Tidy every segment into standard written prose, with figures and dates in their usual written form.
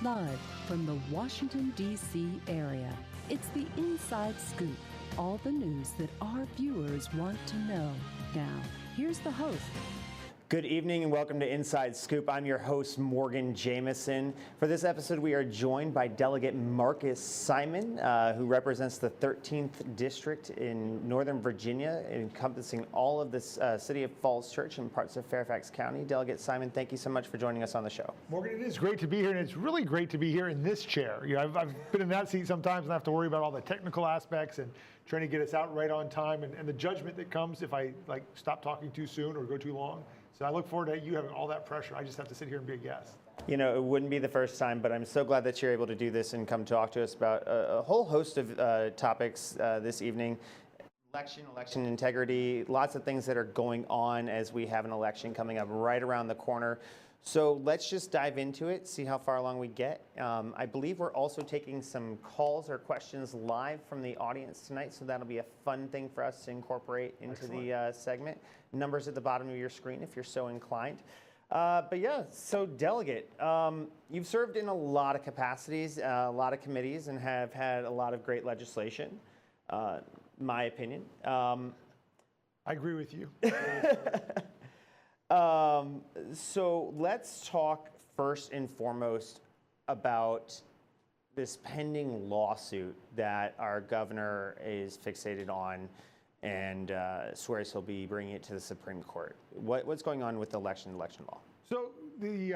Live from the Washington, D.C. area, it's the Inside Scoop. All the news that our viewers want to know. Now, here's the host. Good evening and welcome to Inside Scoop. I'm your host, Morgan Jameson. For this episode, we are joined by Delegate Marcus Simon, who represents the 13th District in Northern Virginia, encompassing all of this city of Falls Church and parts of Fairfax County. Delegate Simon, thank you so much for joining us on the show. Morgan, it is great to be here, and it's really great to be here in this chair. You know, I've been in that seat sometimes and I have to worry about all the technical aspects and trying to get us out right on time and the judgment that comes if I stop talking too soon or go too long. So I look forward to you having all that pressure. I just have to sit here and be a guest. You know, it wouldn't be the first time, but I'm so glad that you're able to do this and come talk to us about a whole host of topics this evening. Election integrity, lots of things that are going on as we have an election coming up right around the corner. So let's just dive into it, see how far along we get. I believe we're also taking some calls or questions live from the audience tonight, so that'll be a fun thing for us to incorporate into the segment. Numbers at the bottom of your screen if you're so inclined. But yeah, so Delegate, you've served in a lot of capacities, a lot of committees, and have had a lot of great legislation, my opinion. I agree with you. So let's talk first and foremost about this pending lawsuit that our governor is fixated on and swears he'll be bringing it to the Supreme Court. What's going on with the election law? So it's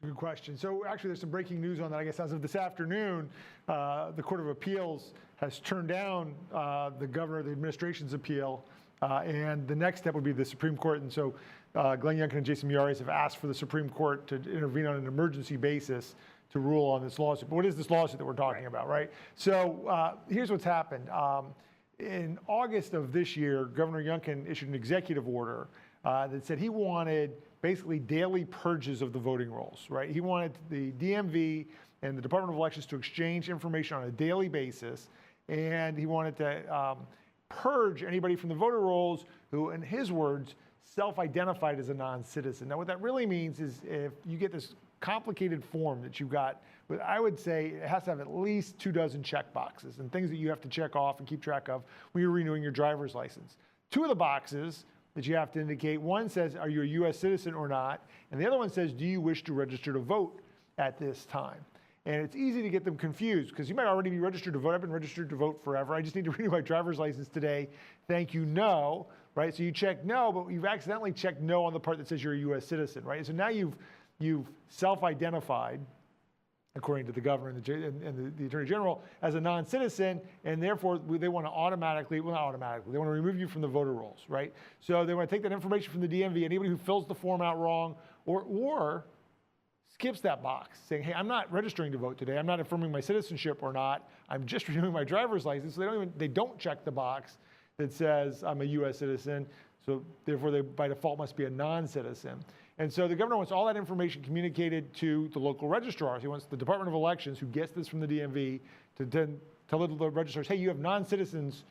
a good question. So actually there's some breaking news on that. I guess as of this afternoon, the Court of Appeals has turned down the administration's appeal. And the next step would be the Supreme Court. And so Glenn Youngkin and Jason Miyares have asked for the Supreme Court to intervene on an emergency basis to rule on this lawsuit. But what is this lawsuit that we're talking about, right? So here's what's happened. In August of this year, Governor Youngkin issued an executive order that said he wanted basically daily purges of the voting rolls, right? He wanted the DMV and the Department of Elections to exchange information on a daily basis. And he wanted to purge anybody from the voter rolls who, in his words, self-identified as a non-citizen. Now, what that really means is if you get this complicated form that you've got, I would say it has to have at least 24 check boxes and things that you have to check off and keep track of when you're renewing your driver's license. Two of the boxes that you have to indicate, one says, are you a U.S. citizen or not? And the other one says, do you wish to register to vote at this time? And it's easy to get them confused because you might already be registered to vote. I've been registered to vote forever. I just need to renew my driver's license today. Thank you, no, right? So you check no, but you've accidentally checked no on the part that says you're a U.S. citizen, right? So now you've self-identified, according to the governor and the attorney general, as a non-citizen, and therefore they want to automatically, well, not automatically, they want to remove you from the voter rolls, right? So they want to take that information from the DMV. Anybody who fills the form out wrong or skips that box saying, hey, I'm not registering to vote today. I'm not affirming my citizenship or not. I'm just renewing my driver's license. So they don't check the box that says I'm a U.S. citizen. So therefore they by default must be a non-citizen. And so the governor wants all that information communicated to the local registrars. He wants the Department of Elections, who gets this from the DMV, to then tell the registrars, hey, you have non-citizens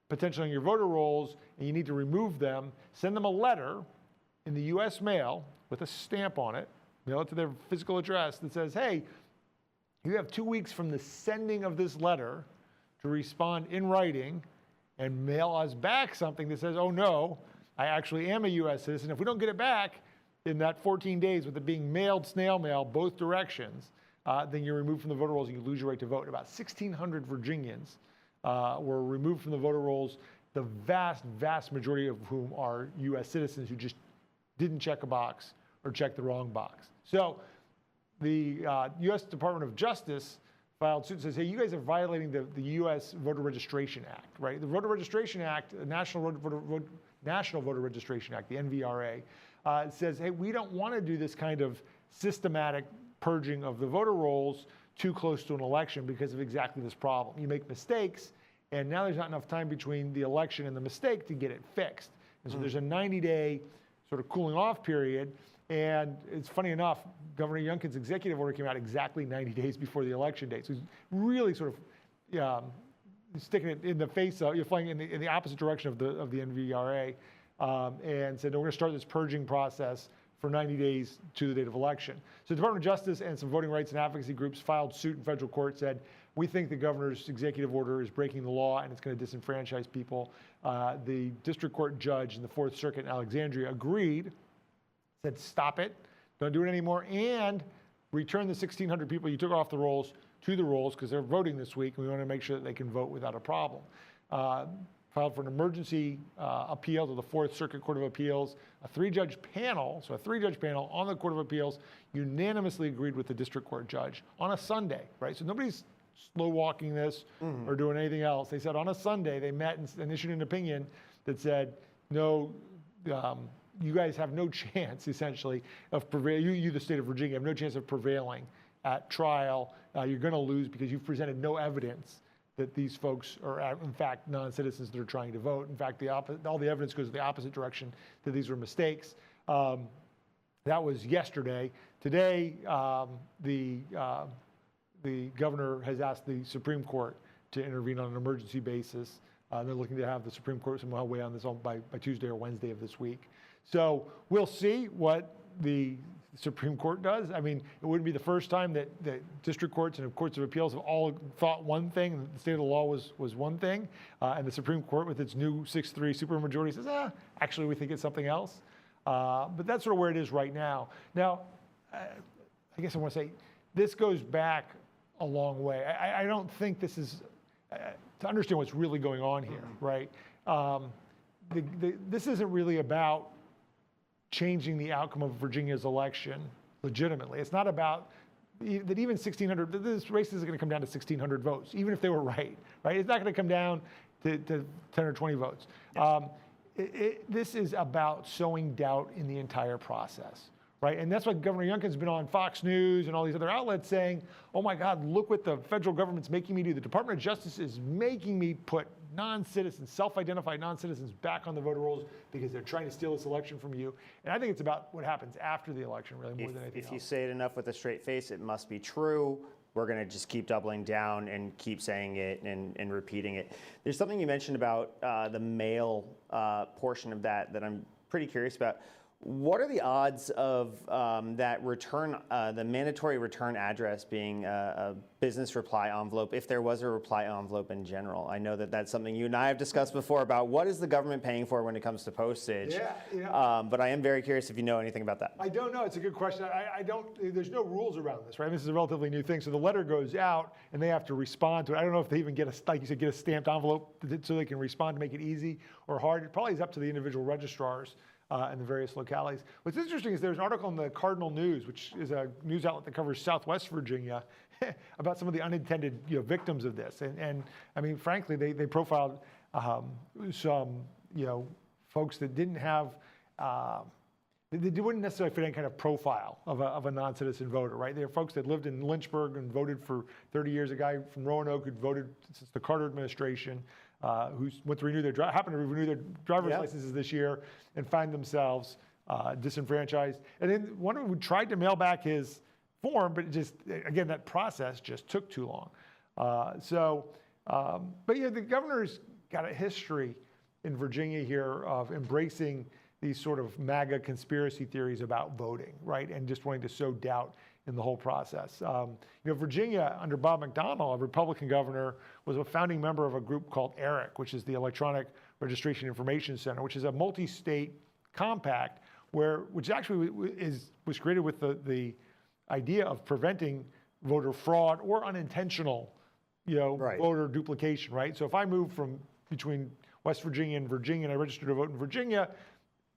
potentially on your voter rolls and you need to remove them. Send them a letter in the U.S. mail with a stamp on it. Mail it to their physical address that says, hey, you have 2 weeks from the sending of this letter to respond in writing and mail us back something that says, oh no, I actually am a U.S. citizen. If we don't get it back in that 14 days with it being mailed, snail mail, both directions, then you're removed from the voter rolls and you lose your right to vote. About 1,600 Virginians were removed from the voter rolls, the vast, vast majority of whom are U.S. citizens who just didn't check a box or check the wrong box. So the U.S. Department of Justice filed suit and says, hey, you guys are violating the U.S. Voter Registration Act, right? The Voter Registration Act, the National Voter Registration Act, the NVRA, says, hey, we don't want to do this kind of systematic purging of the voter rolls too close to an election because of exactly this problem. You make mistakes, and now there's not enough time between the election and the mistake to get it fixed. And so there's a 90-day sort of cooling off period. And it's funny enough, Governor Youngkin's executive order came out exactly 90 days before the election date. So he's really sort of sticking it in the face of, you're flying in the opposite direction of the NVRA, and said, no, we're going to start this purging process for 90 days to the date of election. So the Department of Justice and some voting rights and advocacy groups filed suit in federal court, said, we think the governor's executive order is breaking the law and it's going to disenfranchise people. The district court judge in the Fourth Circuit in Alexandria agreed, said stop it, don't do it anymore, and return the 1,600 people you took off the rolls to the rolls because they're voting this week and we want to make sure that they can vote without a problem. Filed for an emergency appeal to the Fourth Circuit Court of Appeals. A three-judge panel on the Court of Appeals unanimously agreed with the district court judge on a Sunday, right? So nobody's slow walking this or doing anything else. They said on a Sunday they met and issued an opinion that said, no, you guys have no chance, essentially, of prevailing. You, the state of Virginia, have no chance of prevailing at trial. You're going to lose because you've presented no evidence that these folks are, in fact, non-citizens that are trying to vote. In fact, all the evidence goes the opposite direction, that these were mistakes. That was yesterday. Today, the governor has asked the Supreme Court to intervene on an emergency basis. They're looking to have the Supreme Court somehow weigh on this by Tuesday or Wednesday of this week. So we'll see what the Supreme Court does. I mean, it wouldn't be the first time that district courts and courts of appeals have all thought one thing, and the state of the law was one thing, and the Supreme Court with its new 6-3 supermajority says, actually we think it's something else. But that's sort of where it is right now. Now, I guess I want to say, this goes back a long way. I don't think this is, to understand what's really going on here, right? This isn't really about changing the outcome of Virginia's election legitimately. It's not about that even 1,600, this race isn't going to come down to 1,600 votes, even if they were right? It's not going to come down to 10 or 20 votes. Yes. This is about sowing doubt in the entire process, right? And that's why Governor Youngkin's been on Fox News and all these other outlets saying, oh my God, look what the federal government's making me do. The Department of Justice is making me put non-citizens, self-identified non-citizens back on the voter rolls because they're trying to steal this election from you. And I think it's about what happens after the election, really, more than anything else. If you say it enough with a straight face, it must be true. We're going to just keep doubling down and keep saying it and repeating it. There's something you mentioned about the mail portion of that I'm pretty curious about. What are the odds of that return, the mandatory return address being a business reply envelope, if there was a reply envelope in general? I know that that's something you and I have discussed before about what is the government paying for when it comes to postage. Yeah. But I am very curious if you know anything about that. I don't know. It's a good question. I don't. There's no rules around this, right? This is a relatively new thing. So the letter goes out, and they have to respond to it. I don't know if they even get like you said, get a stamped envelope so they can respond to make it easy or hard. It probably is up to the individual registrars. In the various localities. What's interesting is there's an article in the Cardinal News, which is a news outlet that covers Southwest Virginia, about some of the unintended victims of this. And I mean, frankly, they profiled some folks that didn't have, they wouldn't necessarily fit any kind of profile of a non-citizen voter, right? There are folks that lived in Lynchburg and voted for 30 years. A guy from Roanoke who'd voted since the Carter administration. Who went to renew happened to renew their driver's licenses this year and find themselves disenfranchised. And then one of them who tried to mail back his form, but it just, again, that process just took too long. But the governor's got a history in Virginia here of embracing these sort of MAGA conspiracy theories about voting, right? And just wanting to sow doubt in the whole process. Virginia, under Bob McDonnell, a Republican governor, was a founding member of a group called ERIC, which is the Electronic Registration Information Center, which is a multi-state compact which actually was created with the idea of preventing voter fraud or unintentional, voter duplication, right? So if I move from between West Virginia and Virginia and I register to vote in Virginia,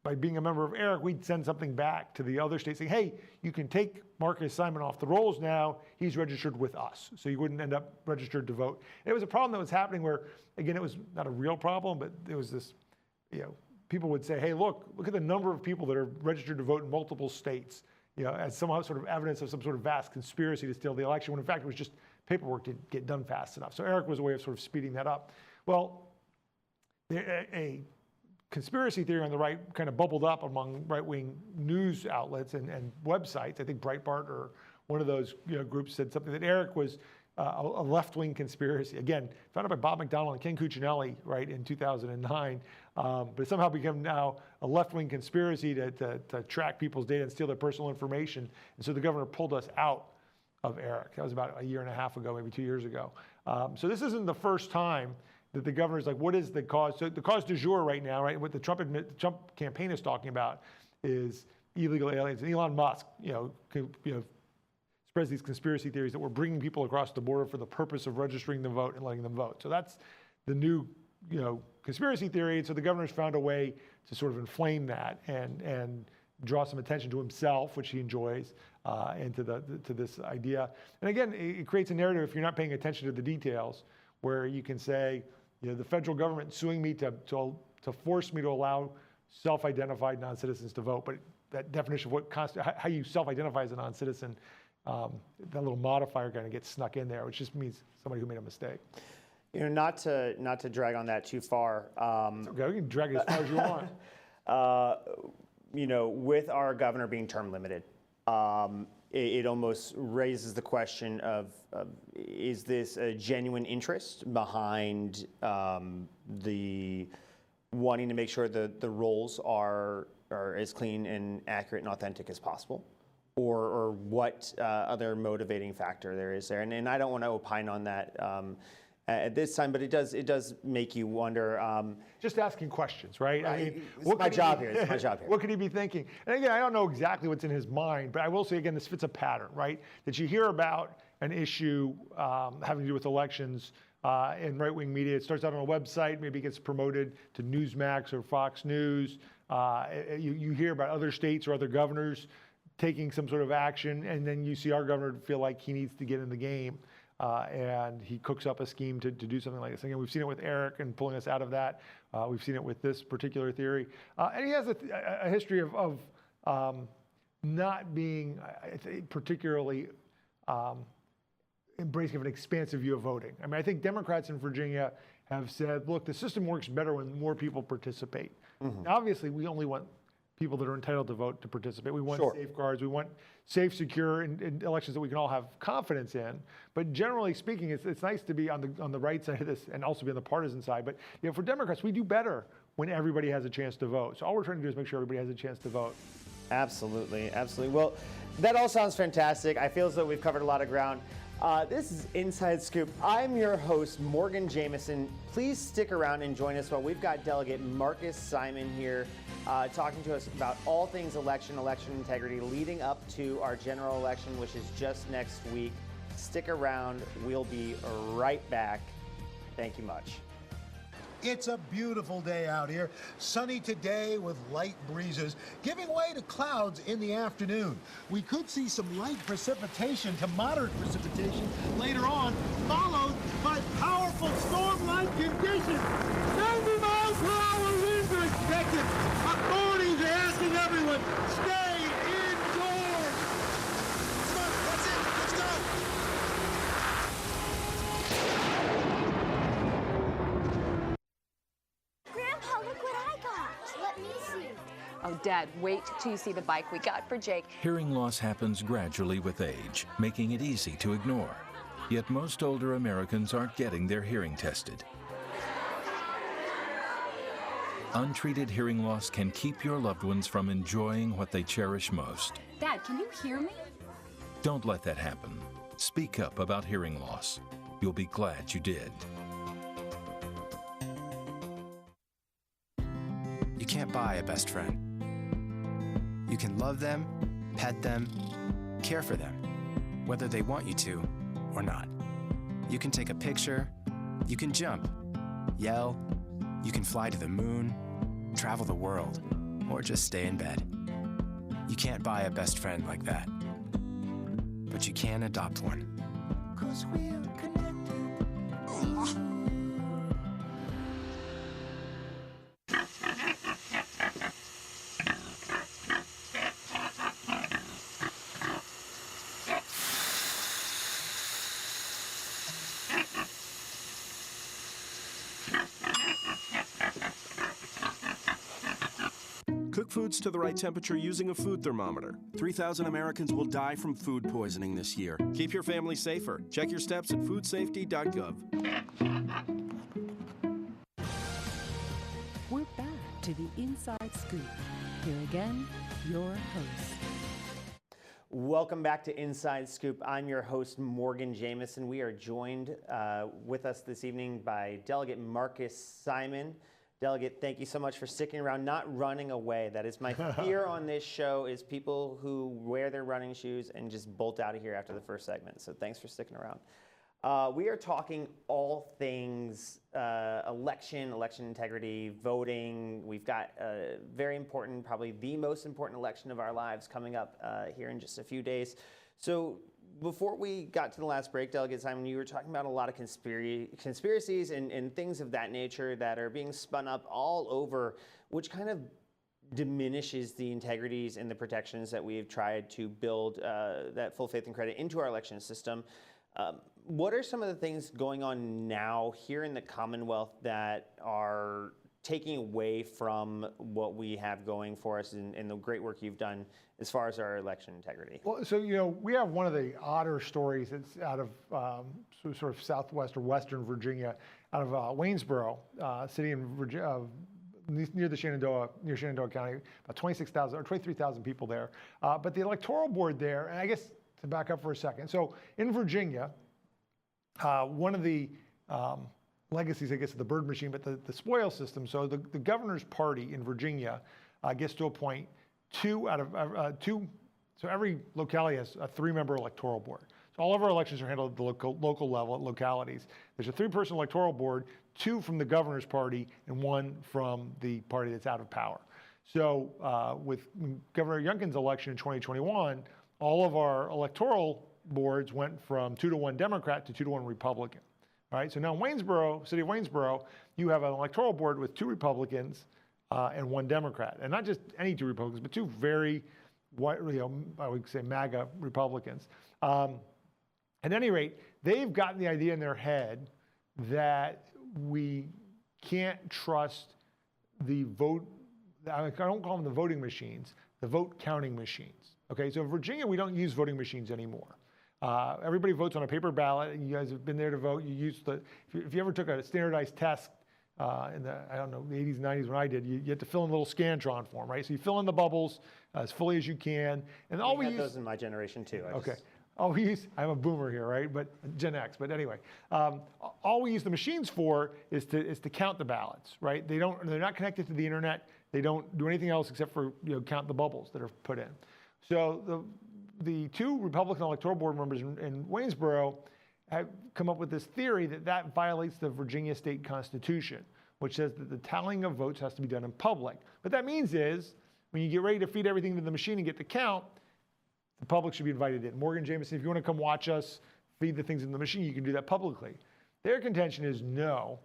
by being a member of ERIC, we'd send something back to the other states saying, hey, you can take Marcus Simon off the rolls now. He's registered with us. So you wouldn't end up registered to vote. And it was a problem that was happening where, again, it was not a real problem, but there was this, people would say, hey, look at the number of people that are registered to vote in multiple states, as somehow sort of evidence of some sort of vast conspiracy to steal the election, when in fact it was just paperwork to get done fast enough. So ERIC was a way of sort of speeding that up. Well, a conspiracy theory on the right kind of bubbled up among right-wing news outlets and websites. I think Breitbart or one of those groups said something that ERIC was a left-wing conspiracy. Again, founded by Bob McDonnell and Ken Cuccinelli, right, in 2009. but it's somehow become now a left-wing conspiracy to track people's data and steal their personal information. And so the governor pulled us out of ERIC. That was about a year and a half ago, maybe 2 years ago. So this isn't the first time that the governor's like, what is the cause? So the cause du jour right now, right, what the Trump campaign is talking about is illegal aliens. And Elon Musk, spreads these conspiracy theories that we're bringing people across the border for the purpose of registering the vote and letting them vote. So that's the new, conspiracy theory. And so the governor's found a way to sort of inflame that and draw some attention to himself, which he enjoys, and to this idea. And again, it creates a narrative, if you're not paying attention to the details, where you can say, the federal government suing me to force me to allow self-identified non-citizens to vote. But that definition of how you self-identify as a non-citizen, that little modifier kind of gets snuck in there, which just means somebody who made a mistake. Not to drag on that too far. It's okay, we can drag it as far as you want. With our governor being term limited, it almost raises the question of is this a genuine interest behind the wanting to make sure that the rolls are as clean and accurate and authentic as possible, or what other motivating factor there is there? And I don't want to opine on that at this time, but it does make you wonder. Just asking questions, right? I mean, it's my job here. It's my job here. What could he be thinking? And again, I don't know exactly what's in his mind, but I will say again, this fits a pattern, right? That you hear about an issue having to do with elections in right-wing media. It starts out on a website, maybe gets promoted to Newsmax or Fox News. You hear about other states or other governors taking some sort of action, and then you see our governor feel like he needs to get in the game. And he cooks up a scheme to do something like this. Again, we've seen it with Eric and pulling us out of that. We've seen it with this particular theory. And he has a history of not being, I think, particularly embracing of an expansive view of voting. I mean, I think Democrats in Virginia have said, look, the system works better when more people participate. Mm-hmm. Now, obviously, we only want people that are entitled to vote to participate. We want safeguards. We want safe, secure in elections that we can all have confidence in. But generally speaking, it's nice to be on the right side of this and also be on the partisan side. But for Democrats, we do better when everybody has a chance to vote. So all we're trying to do is make sure everybody has a chance to vote. Absolutely, absolutely. Well, that all sounds fantastic. I feel as though we've covered a lot of ground. This is Inside Scoop. I'm your host, Morgan Jameson. Please stick around and join us while we've got Delegate Marcus Simon here talking to us about all things election integrity leading up to our general election, which is just next week. Stick around. We'll be right back. Thank you much. It's a beautiful day out here. Sunny today with light breezes, giving way to clouds in the afternoon. We could see some light precipitation to moderate precipitation later on, followed by powerful storm-like conditions. 90 miles per hour winds are expected. Authorities are asking everyone, stay indoors. Come on, that's it. Let's go. Oh, Dad, wait till you see the bike we got for Jake. Hearing loss happens gradually with age, making it easy to ignore. Yet most older Americans aren't getting their hearing tested. Untreated hearing loss can keep your loved ones from enjoying what they cherish most. Dad, can you hear me? Don't let that happen. Speak up about hearing loss. You'll be glad you did. You can't buy a best friend. You can love them, pet them, care for them, whether they want you to or not. You can take a picture, you can jump, yell, you can fly to the moon, travel the world, or just stay in bed. You can't buy a best friend like that, but you can adopt one. 'Cause we're connected. Cook foods to the right temperature using a food thermometer. 3,000 Americans will die from food poisoning this year. Keep your family safer. Check your steps at foodsafety.gov. We're back to the Inside Scoop. Here again, your host. Welcome back to Inside Scoop. I'm your host, Morgan Jameson. We are joined with us this evening by Delegate Marcus Simon. Delegate, thank you so much for sticking around, not running away. That is my fear on this show, is people who wear their running shoes and just bolt out of here after the first segment. So thanks for sticking around. We are talking all things election integrity, voting. We've got a very important, probably the most important election of our lives coming up here in just a few days. So before we got to the last break, Delegate Simon, you were talking about a lot of conspiracies and things of that nature that are being spun up all over, which kind of diminishes the integrities and the protections that we've tried to build that full faith and credit into our election system. What are some of the things going on now here in the Commonwealth that are taking away from what we have going for us and the great work you've done as far as our election integrity? Well, so, we have one of the odder stories that's out of sort of southwest or western Virginia, out of Waynesboro, city in Virginia, near Shenandoah County, about 26,000 or 23,000 people there. But the electoral board there, and I guess to back up for a second. So in Virginia, one of the legacies, I guess, of the bird machine, but the spoil system. So the governor's party in Virginia gets to appoint two. So every locality has a 3-member electoral board. So all of our elections are handled at the local level at localities. There's a 3-person electoral board, 2 from the governor's party and 1 from the party that's out of power. So with Governor Youngkin's election in 2021, all of our electoral boards went from 2-to-1 Democrat to 2-to-1 Republican. All right, so now in Waynesboro, city of Waynesboro, you have an electoral board with 2 Republicans and 1 Democrat. And not just any 2 Republicans, but 2 very, I would say MAGA Republicans. At any rate, they've gotten the idea in their head that we can't trust the vote, I don't call them the voting machines, the vote counting machines. Okay, so in Virginia, we don't use voting machines anymore. Everybody votes on a paper ballot, and you guys have been there to vote. You use if you ever took a standardized test in the, I don't know, the 80s, 90s when I did, you had to fill in a little Scantron form, right? So you fill in the bubbles as fully as you can. And all we had use, those in my generation too. All we use, I'm a boomer here, right? But Gen X, but anyway. All we use the machines for is to count the ballots, right? They're not connected to the internet. They don't do anything else except for count the bubbles that are put in. So the 2 Republican electoral board members in Waynesboro have come up with this theory that violates the Virginia state constitution, which says that the tallying of votes has to be done in public. What that means is when you get ready to feed everything to the machine and get the count, the public should be invited in. Morgan Jameson, if you want to come watch us feed the things in the machine, you can do that publicly. Their contention is no.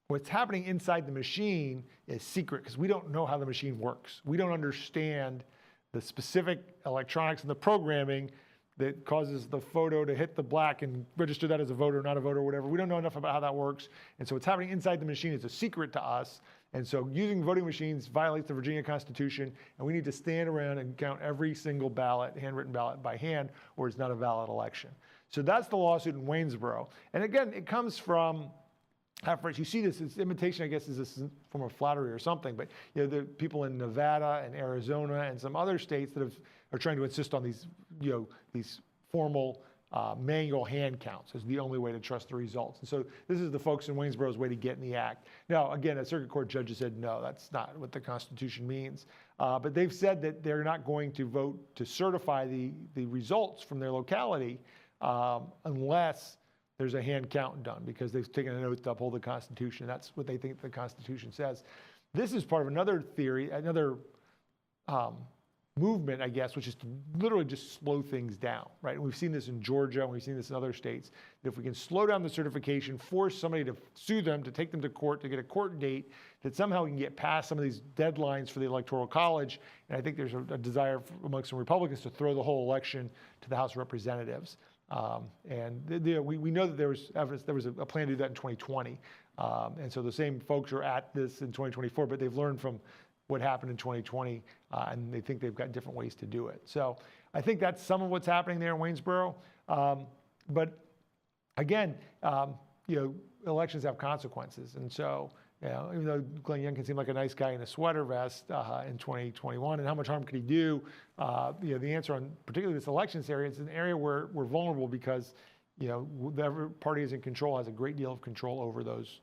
What's happening inside the machine is secret because we don't know how the machine works. We don't understand the specific electronics and the programming that causes the photo to hit the black and register that as a voter, not a voter, whatever. We don't know enough about how that works. And so what's happening inside the machine is a secret to us. And so using voting machines violates the Virginia Constitution, and we need to stand around and count every single ballot, handwritten ballot, by hand, or it's not a valid election. So that's the lawsuit in Waynesboro. And again, it comes from, at first you see this imitation, I guess, is this form of flattery or something, but the people in Nevada and Arizona and some other states that are trying to insist on these, these formal manual hand counts as the only way to trust the results. And so this is the folks in Waynesboro's way to get in the act. Now, again, a circuit court judge has said, no, that's not what the Constitution means. But they've said that they're not going to vote to certify the results from their locality unless there's a hand count done, because they've taken an oath to uphold the Constitution. That's what they think the Constitution says. This is part of another theory, another movement, I guess, which is to literally just slow things down, right? And we've seen this in Georgia, and we've seen this in other states. That if we can slow down the certification, force somebody to sue them, to take them to court, to get a court date, that somehow we can get past some of these deadlines for the Electoral College. And I think there's a desire amongst some Republicans to throw the whole election to the House of Representatives. We know that there was evidence, there was a plan to do that in 2020. And so the same folks are at this in 2024, but they've learned from what happened in 2020, and they think they've got different ways to do it. So I think that's some of what's happening there in Waynesboro. But again, elections have consequences. And so Even though Glenn Youngkin seemed like a nice guy in a sweater vest in 2021, and how much harm could he do? The answer on particularly this elections area, it's an area where we're vulnerable because whatever party is in control has a great deal of control over those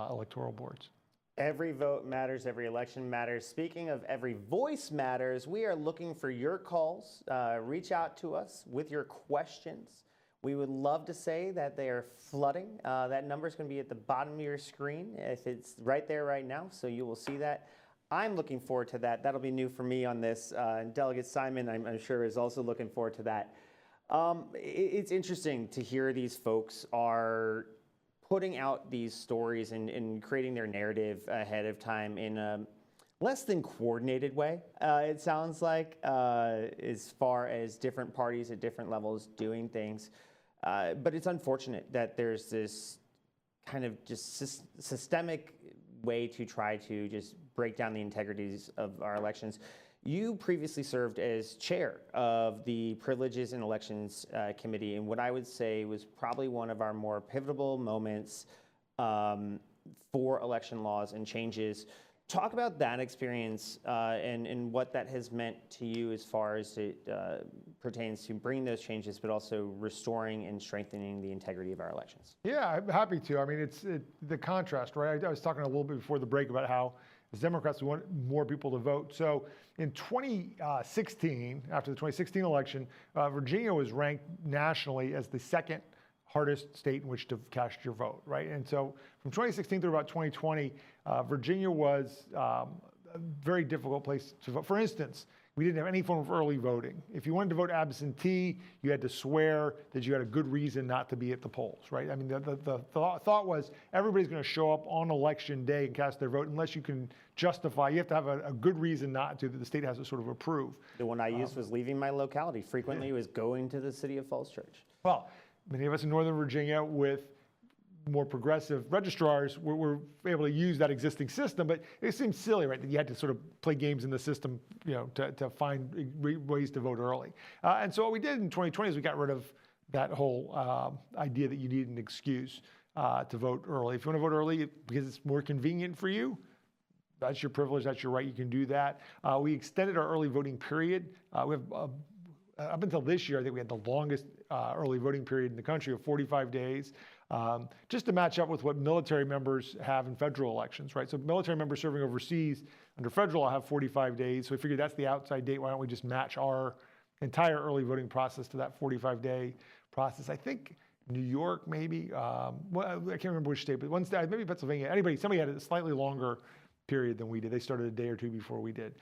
electoral boards. Every vote matters, every election matters. Speaking of every voice matters, we are looking for your calls. Reach out to us with your questions. We would love to say that they are flooding. That number is going to be at the bottom of your screen. If it's right there right now, so you will see that. I'm looking forward to that. That'll be new for me on this. And Delegate Simon, I'm sure, is also looking forward to that. It's interesting to hear these folks are putting out these stories and creating their narrative ahead of time in a less than coordinated way, it sounds like, as far as different parties at different levels doing things. But it's unfortunate that there's this kind of just systemic way to try to just break down the integrities of our elections. You previously served as chair of the Privileges and Elections Committee, and what I would say was probably one of our more pivotal moments for election laws and changes. Talk about that experience and what that has meant to you as far as it pertains to bringing those changes, but also restoring and strengthening the integrity of our elections. Yeah, I'm happy to. I mean, it's the contrast, right? I was talking a little bit before the break about how as Democrats, we want more people to vote. So in 2016, after the 2016 election, Virginia was ranked nationally as the second hardest state in which to cast your vote, right? And so from 2016 through about 2020, Virginia was a very difficult place to vote. For instance, we didn't have any form of early voting. If you wanted to vote absentee, you had to swear that you had a good reason not to be at the polls, right? I mean, the thought was everybody's going to show up on election day and cast their vote unless you can justify. You have to have a good reason not to, that the state has to sort of approve. The one I used was leaving my locality. Frequently, it was going to the City of Falls Church. Well, many of us in Northern Virginia with more progressive registrars were able to use that existing system, but it seems silly, right, that you had to sort of play games in the system, to find ways to vote early. And so what we did in 2020 is we got rid of that whole idea that you need an excuse to vote early. If you want to vote early because it's more convenient for you, that's your privilege, that's your right, you can do that. We extended our early voting period. We have up until this year, I think we had the longest early voting period in the country of 45 days. Just to match up with what military members have in federal elections, right? So military members serving overseas under federal law have 45 days. So we figured that's the outside date. Why don't we just match our entire early voting process to that 45-day process? I think New York, maybe. Well, I can't remember which state, but one state, maybe Pennsylvania. Somebody had a slightly longer period than we did. They started a day or two before we did.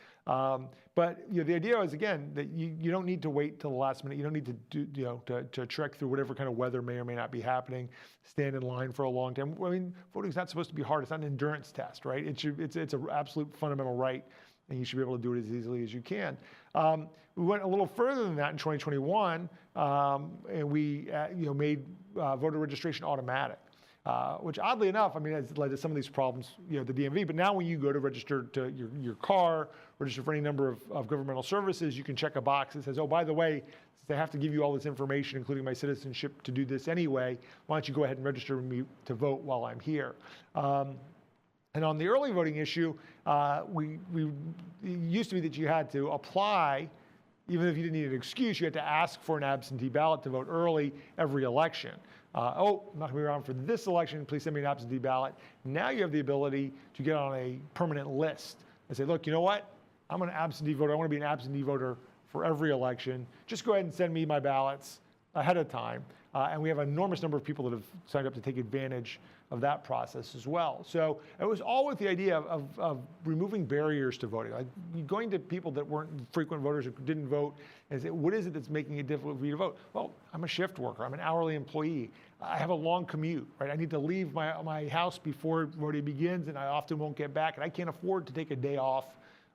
But the idea is, again, that you don't need to wait till the last minute. You don't need to do to trek through whatever kind of weather may or may not be happening, stand in line for a long time. I mean, voting's not supposed to be hard. It's not an endurance test, right? It's an absolute fundamental right, and you should be able to do it as easily as you can. We went a little further than that in 2021, and we made voter registration automatic. Which oddly enough, I mean, has led to some of these problems, the DMV. But now when you go to register to your car, register for any number of governmental services, you can check a box that says, oh, by the way, since they have to give you all this information, including my citizenship, to do this anyway, why don't you go ahead and register me to vote while I'm here? And on the early voting issue, it used to be that you had to apply, even if you didn't need an excuse, you had to ask for an absentee ballot to vote early every election. I'm not going to be around for this election, please send me an absentee ballot. Now you have the ability to get on a permanent list and say, look, you know what? I'm an absentee voter. I want to be an absentee voter for every election. Just go ahead and send me my ballots ahead of time. And we have an enormous number of people that have signed up to take advantage of that process as well. So it was all with the idea of removing barriers to voting. Like going to people that weren't frequent voters or didn't vote and say, what is it that's making it difficult for you to vote? Well, I'm a shift worker. I'm an hourly employee. I have a long commute, right? I need to leave my house before voting begins, and I often won't get back, and I can't afford to take a day off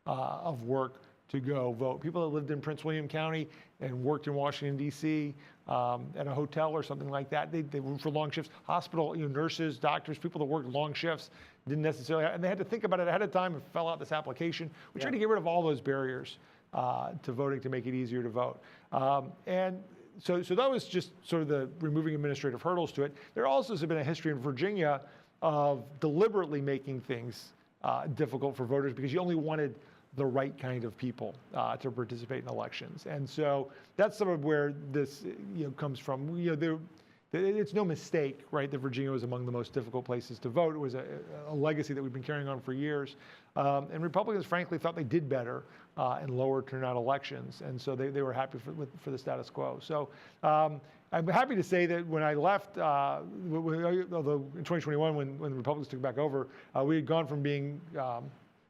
of work to go vote. People that lived in Prince William County and worked in Washington, D.C. At a hotel or something like that, they worked for long shifts. Hospital, nurses, doctors, people that worked long shifts didn't necessarily, and they had to think about it ahead of time and fill out this application. We tried to get rid of all those barriers to voting to make it easier to vote. And so that was just sort of the removing administrative hurdles to it. There also has been a history in Virginia of deliberately making things difficult for voters because you only wanted the right kind of people to participate in elections. And so that's some of where this comes from. It's no mistake, right, that Virginia was among the most difficult places to vote. It was a legacy that we've been carrying on for years. And Republicans, frankly, thought they did better in lower turnout elections. And so they were happy for the status quo. So I'm happy to say that when I left, although in 2021, when the Republicans took back over, we had gone from being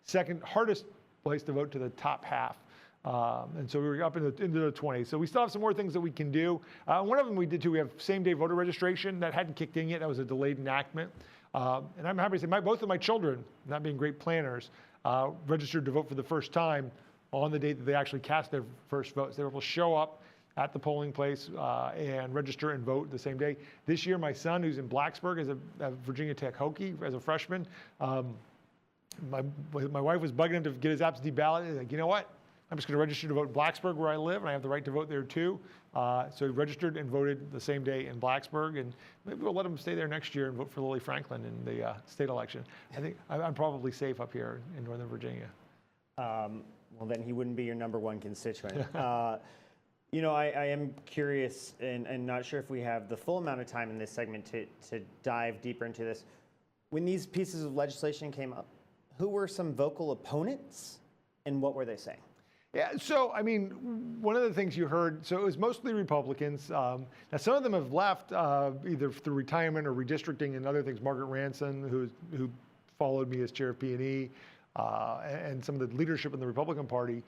second hardest place to vote to the top half. And so we were up into the 20s. So we still have some more things that we can do. One of them we did too, we have same-day voter registration. That hadn't kicked in yet. That was a delayed enactment. And I'm happy to say both of my children, not being great planners, registered to vote for the first time on the date that they actually cast their first votes. They were able to show up at the polling place and register and vote the same day. This year, my son, who's in Blacksburg, is a Virginia Tech Hokie as a freshman. My wife was bugging him to get his absentee ballot. He's like, you know what? I'm just going to register to vote in Blacksburg where I live, and I have the right to vote there too. So he registered and voted the same day in Blacksburg, and maybe we'll let him stay there next year and vote for Lily Franklin in the state election. I think I'm probably safe up here in Northern Virginia. Well, then he wouldn't be your number one constituent. I am curious and not sure if we have the full amount of time in this segment to dive deeper into this. When these pieces of legislation came up, who were some vocal opponents and what were they saying? Yeah, so, I mean, one of the things you heard, so it was mostly Republicans. Now, some of them have left either through retirement or redistricting and other things. Margaret Ranson, who followed me as chair of P&E, and some of the leadership in the Republican Party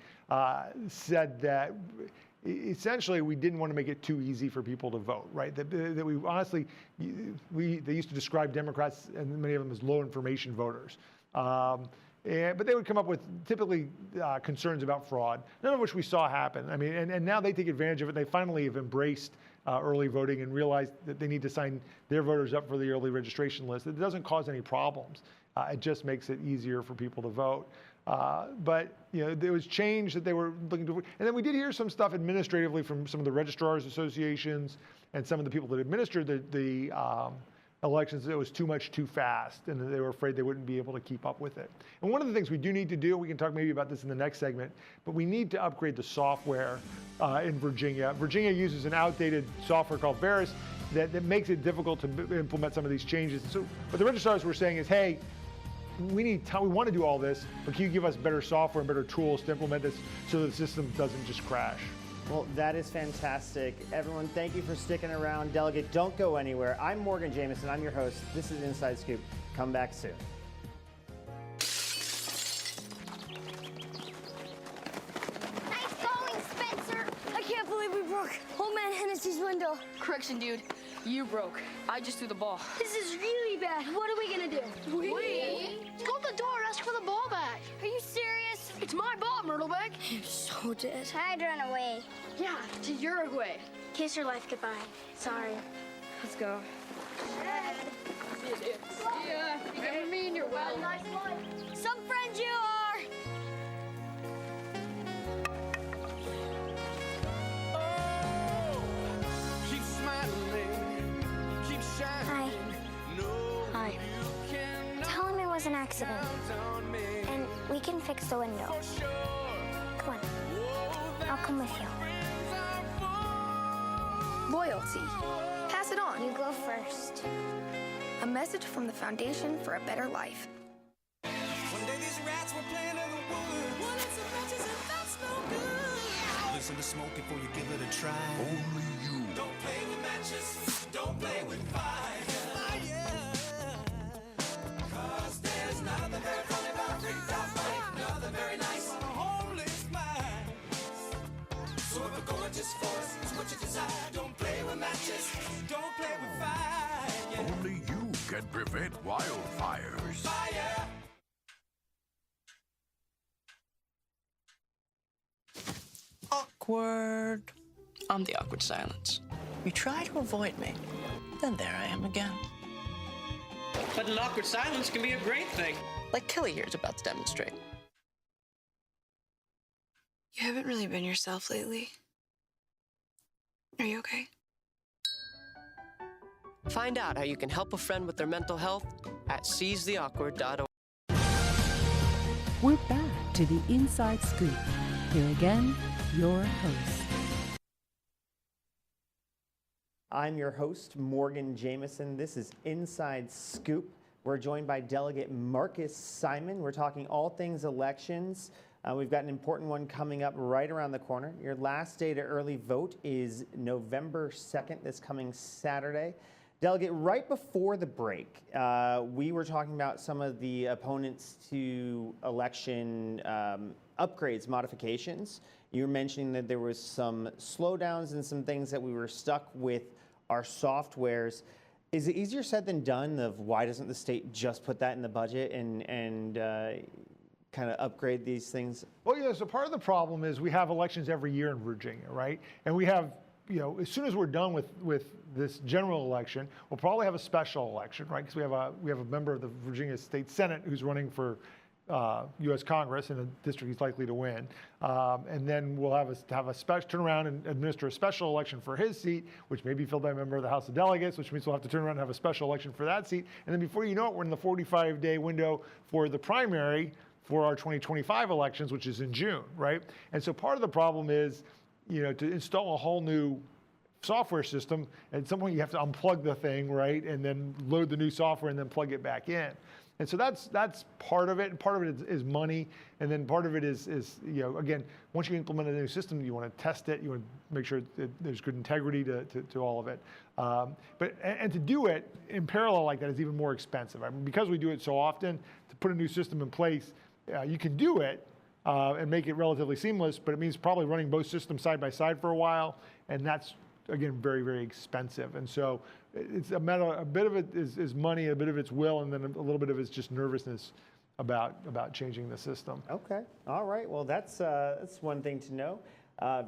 said that essentially we didn't want to make it too easy for people to vote, right? That we honestly, they used to describe Democrats and many of them as low information voters. But they would come up with typically concerns about fraud, none of which we saw happen. I mean, and now they take advantage of it. They finally have embraced early voting and realized that they need to sign their voters up for the early registration list. It doesn't cause any problems. It just makes it easier for people to vote. But there was change that they were looking to, and then we did hear some stuff administratively from some of the registrars associations and some of the people that administered the elections. It was too much too fast, and they were afraid they wouldn't be able to keep up with it. And one of the things we do need to do, we can talk maybe about this in the next segment, but we need to upgrade the software in Virginia. Virginia uses an outdated software called Veris that makes it difficult to implement some of these changes. So what the registrars were saying is, hey, we need time, we want to do all this, but can you give us better software and better tools to implement this so the system doesn't just crash? Well, that is fantastic. Everyone, thank you for sticking around. Delegate, don't go anywhere. I'm Morgan Jameson. I'm your host. This is Inside Scoop. Come back soon. Nice going, Spencer. I can't believe we broke Old Man Hennessy's window. Correction, dude. You broke. I just threw the ball. This is really bad. What are we gonna do? We? Go to the door, ask for the ball back. Are you serious? It's my ball, Myrtleback. You're so dead. I'd run away. Yeah, to Uruguay. Kiss your life goodbye. Sorry. Let's go. See ya. You never mean you're well. Nice one. Some friends you are. Keep smiling, keep shining. Hi. Hi. Tell him it was an accident. And we can fix the window. Come on. I'll come with you. Loyalty. Pass it on. You go first. A message from the Foundation for a Better Life. One day these rats were playing in the woods. Well, it's a matches and that's no good. Listen to smoke before you give it a try. Only you. Don't play with matches. Don't play with fire. Cause there's nothing very funny about rigged up life. Nothing very nice on a homeless mind. So if a gorgeous force is what you desire, don't play with matches. Don't play with fire. Yeah. Only you can prevent wildfires. Fire. Awkward. I'm the awkward silence. You try to avoid me, then there I am again. But an awkward silence can be a great thing. Like Kelly here is about to demonstrate. You haven't really been yourself lately. Are you okay? Find out how you can help a friend with their mental health at seizetheawkward.org. We're back to the Inside Scoop. Here again, your host. I'm your host, Morgan Jameson. This is Inside Scoop. We're joined by Delegate Marcus Simon. We're talking all things elections. We've got an important one coming up right around the corner. Your last day to early vote is November 2nd, this coming Saturday. Delegate, right before the break, we were talking about some of the opponents to election upgrades, modifications. You were mentioning that there was some slowdowns and some things that we were stuck with our softwares. Is it easier said than done of why doesn't the state just put that in the budget and kind of upgrade these things? Well, yeah, so part of the problem is we have elections every year in Virginia, right? And we have, as soon as we're done with this general election, we'll probably have a special election, right? Because we have a member of the Virginia State Senate who's running for U.S. Congress in a district he's likely to win. And then we'll have a special turn around and administer a special election for his seat, which may be filled by a member of the House of Delegates, which means we'll have to turn around and have a special election for that seat. And then before you know it, we're in the 45-day window for the primary for our 2025 elections, which is in June, right? And so part of the problem is, to install a whole new software system, at some point you have to unplug the thing, right? And then load the new software and then plug it back in. And so that's part of it. And part of it is money. And then part of it is again, once you implement a new system, you want to test it. You want to make sure that there's good integrity to all of it. But to do it in parallel like that is even more expensive. I mean, because we do it so often, to put a new system in place, you can do it and make it relatively seamless, but it means probably running both systems side by side for a while. And that's, again, very, very expensive. And so it's a bit of it is money, a bit of it's will, and then a little bit of it's just nervousness about changing the system. Okay. All right. Well, that's one thing to know.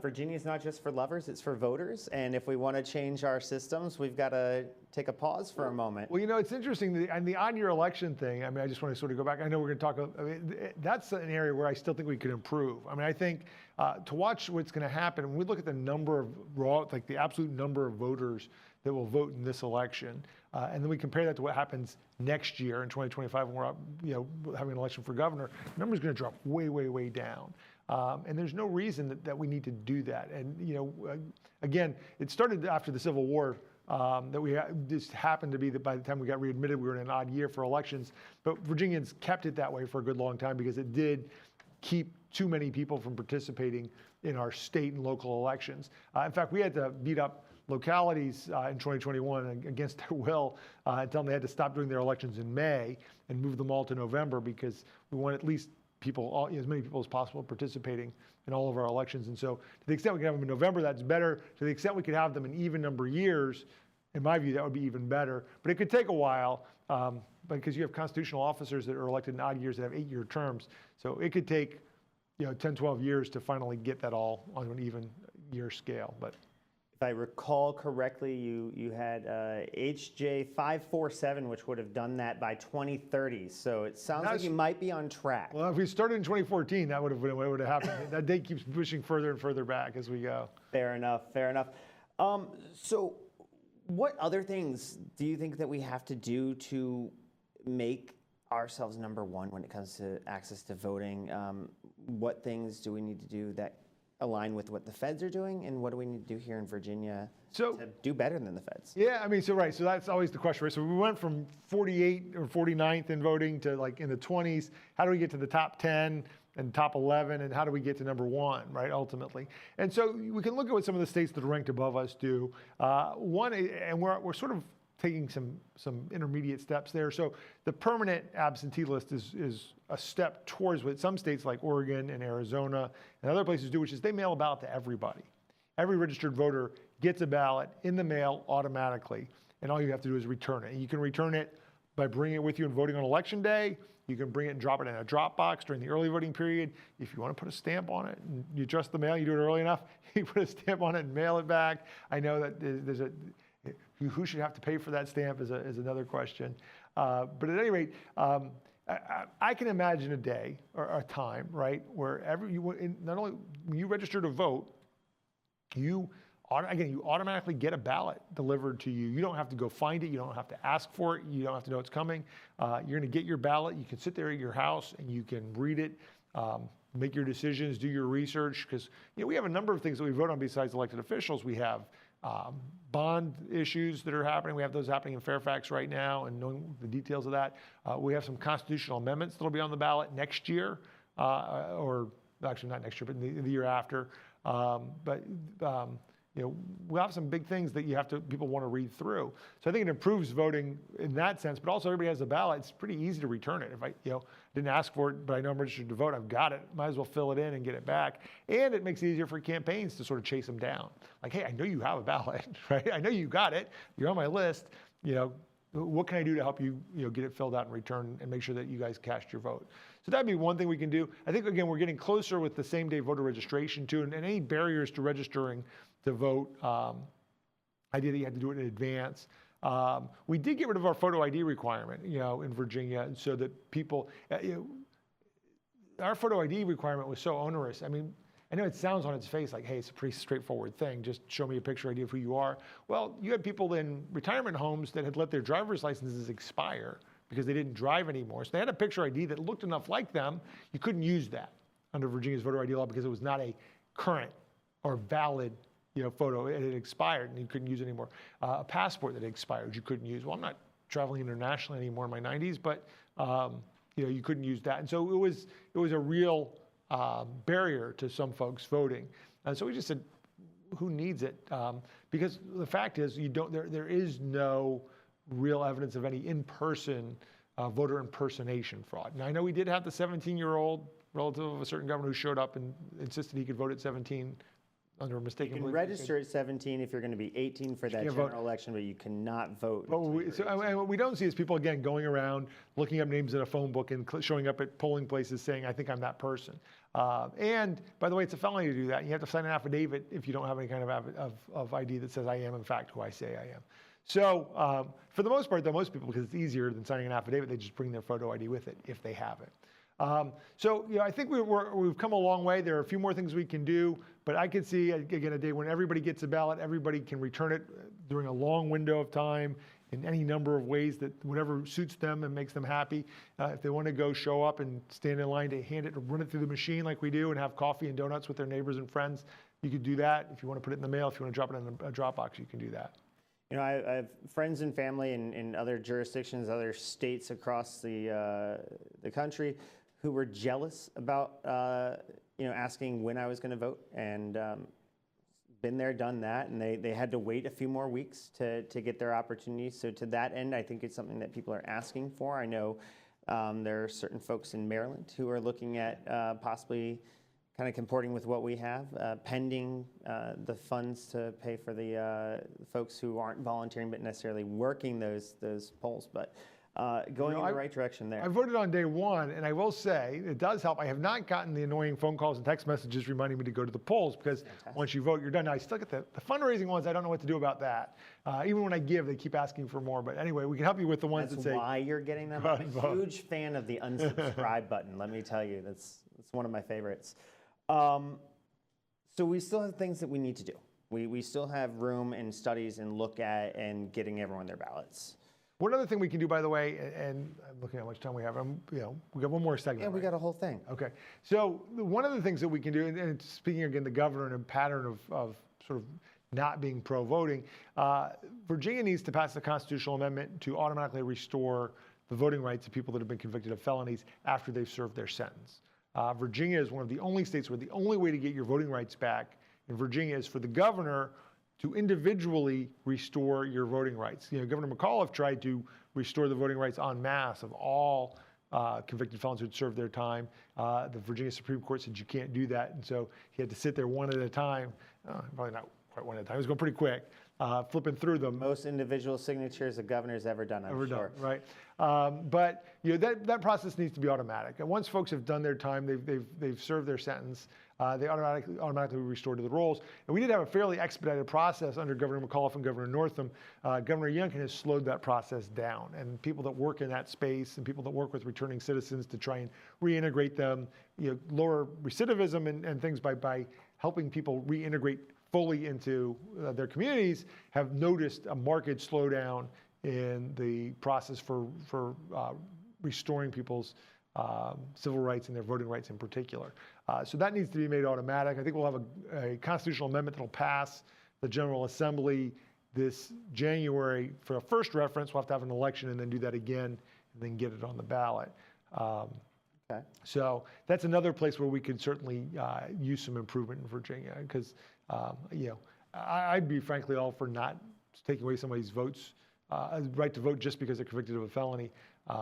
Virginia is not just for lovers, it's for voters. And if we want to change our systems, we've got to take a pause for a moment. Well, it's interesting, and the odd year election thing, I just want to sort of go back. I know we're going to talk, that's an area where I still think we could improve. I think to watch what's going to happen, when we look at the number of the absolute number of voters that will vote in this election, and then we compare that to what happens next year in 2025 when we're having an election for governor, the number's going to drop way, way, way down. And there's no reason that we need to do that. And, again, it started after the Civil War that we just happened to be that by the time we got readmitted, we were in an odd year for elections. But Virginians kept it that way for a good long time because it did keep too many people from participating in our state and local elections. In fact, we had to beat up localities in 2021 against their will and tell them they had to stop doing their elections in May and move them all to November because we want at least as many people as possible participating in all of our elections. And so to the extent we can have them in November, that's better. To the extent we could have them in even number years, in my view, that would be even better. But it could take a while because you have constitutional officers that are elected in odd years that have 8-year terms. So it could take 10, 12 years to finally get that all on an even year scale. But if I recall correctly, you had HJ 547, which would have done that by 2030. So it sounds like you might be on track. Well, if we started in 2014, that would have happened. That date keeps pushing further and further back as we go. Fair enough. Fair enough. So what other things do you think that we have to do to make ourselves number one when it comes to access to voting? What things do we need to do that align with what the feds are doing, and what do we need to do here in Virginia to do better than the feds? Yeah, so that's always the question, right? So we went from 48 or 49th in voting to in the 20s. How do we get to the top 10 and top 11, and how do we get to number 1, right, ultimately? And so we can look at what some of the states that are ranked above us do. One, and we're sort of taking some intermediate steps there. So the permanent absentee list is a step towards what some states like Oregon and Arizona and other places do, which is they mail a ballot to everybody. Every registered voter gets a ballot in the mail automatically, and all you have to do is return it. And you can return it by bringing it with you and voting on election day. You can bring it and drop it in a drop box during the early voting period. If you want to put a stamp on it and you trust the mail, you do it early enough, you put a stamp on it and mail it back. I know that there's who should have to pay for that stamp is another question. But at any rate, I can imagine a day or a time, right, where not only when you register to vote, you Again, you automatically get a ballot delivered to you. You don't have to go find it. You don't have to ask for it. You don't have to know it's coming. You're going to get your ballot. You can sit there at your house and you can read it, make your decisions, do your research. Because we have a number of things that we vote on besides elected officials. We have bond issues that are happening. We have those happening in Fairfax right now, and knowing the details of that. We have some constitutional amendments that will be on the ballot next year, or actually not next year, but the year after. We'll have some big things that people want to read through. So I think it improves voting in that sense, but also everybody has a ballot. It's pretty easy to return it. If I didn't ask for it, but I know I'm registered to vote, I've got it. Might as well fill it in and get it back. And it makes it easier for campaigns to sort of chase them down. Like, hey, I know you have a ballot, right? I know you got it. You're on my list. What can I do to help you, get it filled out and return and make sure that you guys cast your vote? So that'd be one thing we can do. I think, again, we're getting closer with the same-day voter registration, too, and any barriers to registering to vote, idea that you had to do it in advance. We did get rid of our photo ID requirement, in Virginia, and so that people, our photo ID requirement was so onerous. I mean, I know it sounds on its face like, hey, it's a pretty straightforward thing. Just show me a picture ID of who you are. Well, you had people in retirement homes that had let their driver's licenses expire because they didn't drive anymore. So they had a picture ID that looked enough like them. You couldn't use that under Virginia's voter ID law because it was not a current or valid photo. It had expired and you couldn't use it anymore. A passport that expired, you couldn't use. Well, I'm not traveling internationally anymore in my 90s, but you couldn't use that. And so it was a real barrier to some folks voting. And so we just said, who needs it? Because the fact is, there is no real evidence of any in-person voter impersonation fraud. Now, I know we did have the 17-year-old relative of a certain governor who showed up and insisted he could vote at 17 under a mistaken. You can register at 17 if you're going to be 18 for that general election, but you cannot vote. What we don't see is people, again, going around, looking up names in a phone book and showing up at polling places saying, I think I'm that person. And by the way, it's a felony to do that. You have to sign an affidavit if you don't have any kind of ID that says I am, in fact, who I say I am. So for the most part, though, most people, because it's easier than signing an affidavit, they just bring their photo ID with it if they have it. I think we've come a long way. There are a few more things we can do, but I could see, again, a day when everybody gets a ballot, everybody can return it during a long window of time in any number of ways that whatever suits them and makes them happy. If they want to go show up and stand in line to hand it or run it through the machine like we do and have coffee and donuts with their neighbors and friends, you could do that. If you want to put it in the mail, if you want to drop it in a Dropbox, you can do that. I have friends and family in other jurisdictions, other states across the country who were jealous about asking when I was going to vote, and been there, done that, and they had to wait a few more weeks to get their opportunities. So to that end, I think it's something that people are asking for. I know there are certain folks in Maryland who are looking at possibly kind of comporting with what we have, pending the funds to pay for the folks who aren't volunteering but necessarily working those polls. But going in the right direction there. I voted on day one, and I will say it does help. I have not gotten the annoying phone calls and text messages reminding me to go to the polls because once you vote, you're done. Now, I still get the fundraising ones. I don't know what to do about that. Even when I give, they keep asking for more. But anyway, we can help you with the ones that say. That's why you're getting them. I'm a huge fan of the unsubscribe button. Let me tell you, that's one of my favorites. So we still have things that we need to do. We still have room and studies and look at and getting everyone their ballots. One other thing we can do, by the way, and I'm looking at how much time we have. We got one more segment. Yeah, we got a whole thing. Okay. So one of the things that we can do, and speaking again, the governor and a pattern of sort of not being pro-voting, Virginia needs to pass a constitutional amendment to automatically restore the voting rights of people that have been convicted of felonies after they've served their sentence. Virginia is one of the only states where the only way to get your voting rights back in Virginia is for the governor to individually restore your voting rights. Governor McAuliffe tried to restore the voting rights en masse of all convicted felons who had served their time. The Virginia Supreme Court said you can't do that, and so he had to sit there one at a time. Probably not quite one at a time. It was going pretty quick, flipping through them. Most individual signatures a governor's ever done, I'm sure. Right. But that process needs to be automatic. And once folks have done their time, they've served their sentence, they automatically restore to the rolls. And we did have a fairly expedited process under Governor McAuliffe and Governor Northam. Governor Youngkin has slowed that process down. And people that work in that space and people that work with returning citizens to try and reintegrate them, lower recidivism and things by helping people reintegrate fully into their communities have noticed a marked slowdown in the process for restoring people's civil rights and their voting rights in particular. So that needs to be made automatic. I think we'll have a constitutional amendment that'll pass the General Assembly this January for a first reference. We'll have an election and then do that again and then get it on the ballot. Okay. So that's another place where we could certainly use some improvement in Virginia, because I'd be frankly all for not taking away somebody's right to vote just because they're convicted of a felony.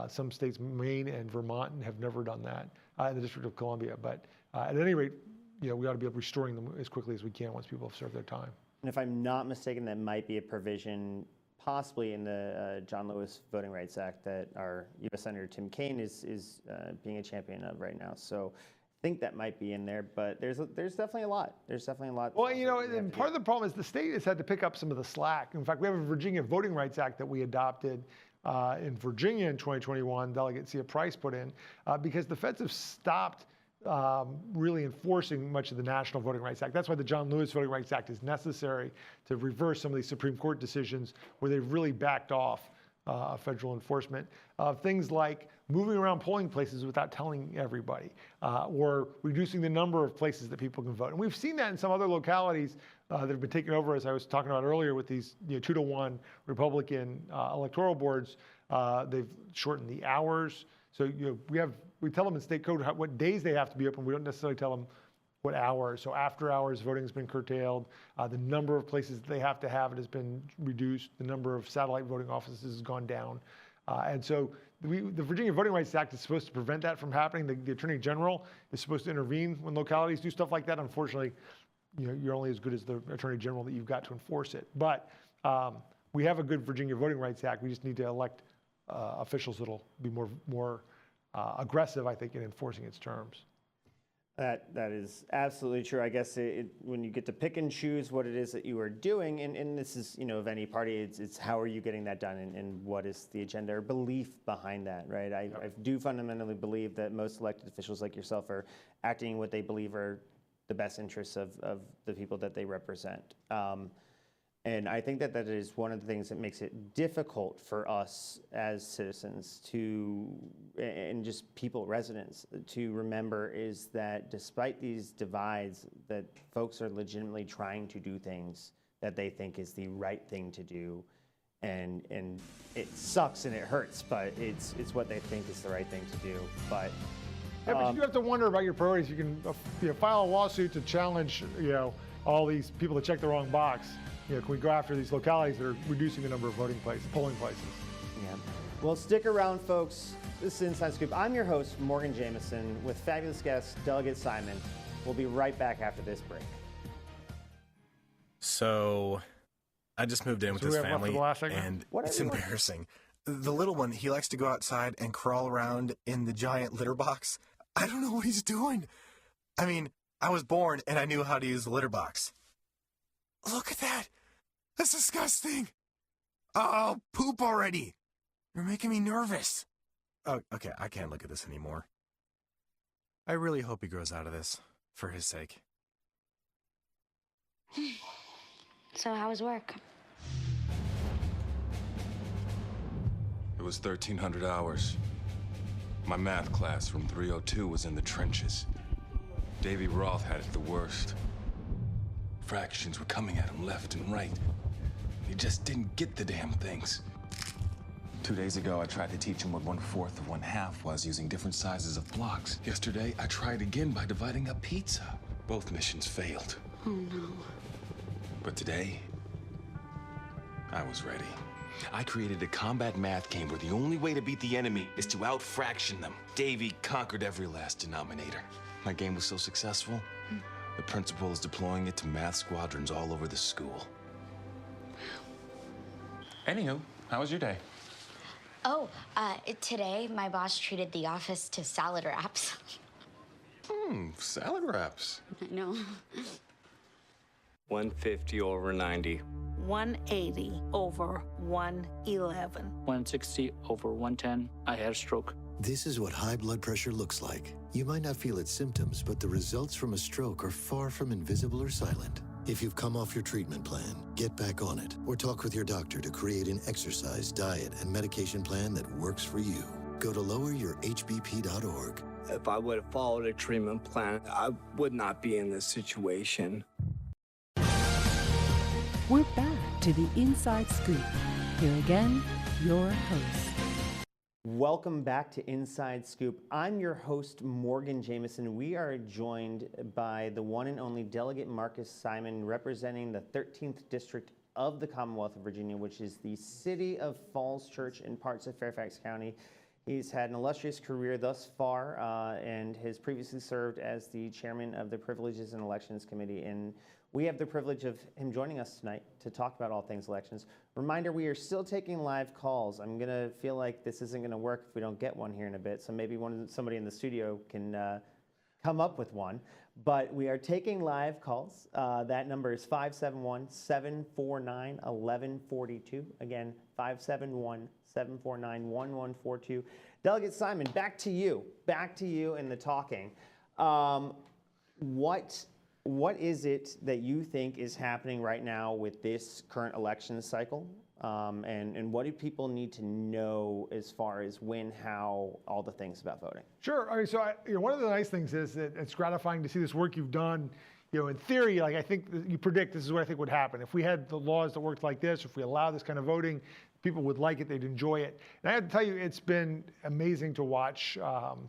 Some states, Maine and Vermont, have never done that, in the District of Columbia. But at any rate, we ought to be restoring them as quickly as we can once people have served their time. And if I'm not mistaken, that might be a provision possibly in the John Lewis Voting Rights Act that our U.S. Senator Tim Kaine is being a champion of right now. So I think that might be in there, but there's definitely a lot. There's definitely a lot. Well, and part of the problem is the state has had to pick up some of the slack. In fact, we have a Virginia Voting Rights Act that we adopted in Virginia in 2021, Delegate Cia Price put in, because the feds have stopped really enforcing much of the National Voting Rights Act. That's why the John Lewis Voting Rights Act is necessary to reverse some of these Supreme Court decisions where they've really backed off federal enforcement. Things like moving around polling places without telling everybody, or reducing the number of places that people can vote. And we've seen that in some other localities that have been taken over, as I was talking about earlier, with these 2-to-1 Republican electoral boards. They've shortened the hours. So we tell them in state code what days they have to be open. We don't necessarily tell them what hours. So after hours voting has been curtailed. The number of places that they have to have it has been reduced. The number of satellite voting offices has gone down. And so the Virginia Voting Rights Act is supposed to prevent that from happening. The Attorney General is supposed to intervene when localities do stuff like that. Unfortunately, you're only as good as the Attorney General that you've got to enforce it. But we have a good Virginia Voting Rights Act. We just need to elect officials that'll be more aggressive, I think, in enforcing its terms. That is absolutely true. I guess when you get to pick and choose what it is that you are doing, and this is, of any party, it's how are you getting that done, and what is the agenda or belief behind that, right? I do fundamentally believe that most elected officials like yourself are acting what they believe are the best interests of the people that they represent. And I think that is one of the things that makes it difficult for us as citizens and just people, residents, to remember, is that despite these divides, that folks are legitimately trying to do things that they think is the right thing to do. And it sucks and it hurts, but it's what they think is the right thing to do. But yeah, but you have to wonder about your priorities. You can file a lawsuit to challenge all these people that check the wrong box. Can we go after these localities that are reducing the number of polling places? Yeah. Well, stick around, folks. This is Inside Scoop. I'm your host, Morgan Jameson, with fabulous guest, Delegate Simon. We'll be right back after this break. So, I just moved in with this family, and it's embarrassing. The little one, he likes to go outside and crawl around in the giant litter box. I don't know what he's doing. I mean, I was born and I knew how to use the litter box. Look at that. That's disgusting. Oh, poop already. You're making me nervous. Oh, okay, I can't look at this anymore. I really hope he grows out of this, for his sake. So how was work? It was 1,300 hours. My math class from 302 was in the trenches. Davy Roth had it the worst. Fractions were coming at him left and right. He just didn't get the damn things. 2 days ago, I tried to teach him what 1/4 of 1/2 was using different sizes of blocks. Yesterday, I tried again by dividing up pizza. Both missions failed. Oh, no. But today, I was ready. I created a combat math game where the only way to beat the enemy is to out-fraction them. Davy conquered every last denominator. My game was so successful, the principal is deploying it to math squadrons all over the school. Anywho, how was your day? Oh, today my boss treated the office to salad wraps. Salad wraps. I know. 150 over 90. 180 over 111. 160 over 110. I had a stroke. This is what high blood pressure looks like. You might not feel its symptoms, but the results from a stroke are far from invisible or silent. If you've come off your treatment plan, get back on it, or talk with your doctor to create an exercise, diet, and medication plan that works for you. Go to loweryourhbp.org. If I would have followed a treatment plan, I would not be in this situation. We're back to the Inside Scoop. Here again, your host. Welcome back to Inside Scoop. I'm your host, Morgan Jameson. We are joined by the one and only Delegate Marcus Simon, representing the 13th District of the Commonwealth of Virginia, which is the city of Falls Church and parts of Fairfax County. He's had an illustrious career thus far and has previously served as the chairman of the Privileges and Elections Committee. And we have the privilege of him joining us tonight to talk about all things elections. Reminder, we are still taking live calls. I'm going to feel like this isn't going to work if we don't get one here in a bit, so maybe somebody in the studio can come up with one. But we are taking live calls. That number is 571-749-1142. Again, 571-749-1142. Delegate Simon, back to you in the talking. What is it that you think is happening right now with this current election cycle? And what do people need to know as far as when, how, all the things about voting? Sure. I mean, so one of the nice things is that it's gratifying to see this work you've done. In theory, like I think you predict this is what I think would happen. If we had the laws that worked like this, if we allowed this kind of voting, people would like it, they'd enjoy it. And I have to tell you, it's been amazing to watch